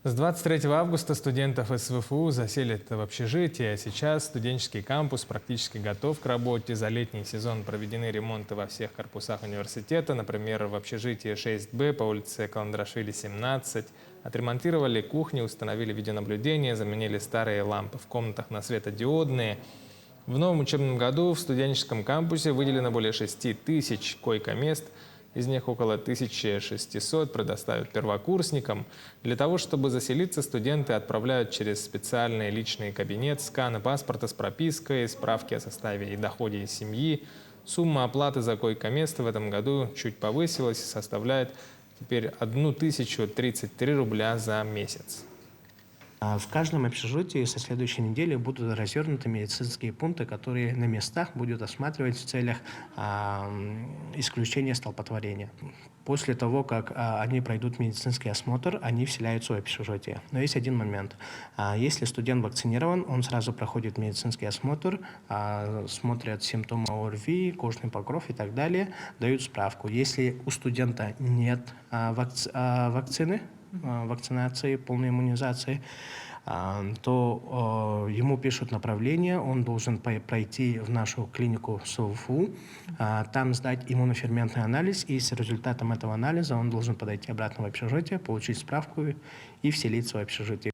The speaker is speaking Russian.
С 23 августа студентов СВФУ заселят в общежитие. Сейчас студенческий кампус практически готов к работе. За летний сезон проведены ремонты во всех корпусах университета. Например, в общежитии 6Б по улице Каландрашвили, 17. Отремонтировали кухни, установили видеонаблюдение, заменили старые лампы в комнатах на светодиодные. В новом учебном году в студенческом кампусе выделено более 6000 койко-мест. Из них около 1600 предоставят первокурсникам. Для того, чтобы заселиться, студенты отправляют через специальный личный кабинет сканы паспорта с пропиской, справки о составе и доходе семьи. Сумма оплаты за койко-место в этом году чуть повысилась и составляет теперь 1033 рубля за месяц. В каждом общежитии со следующей недели будут развернуты медицинские пункты, которые на местах будут осматривать в целях исключения столпотворения. После того, как они пройдут медицинский осмотр, они вселяются в общежитие. Но есть один момент. Если студент вакцинирован, он сразу проходит медицинский осмотр, смотрят симптомы ОРВИ, кожный покров и так далее, дают справку. Если у студента нет вакцины, вакцинации, полной иммунизации, то ему пишут направление, он должен пройти в нашу клинику СВФУ, там сдать иммуноферментный анализ, и с результатом этого анализа он должен подойти обратно в общежитие, получить справку и вселиться в общежитие.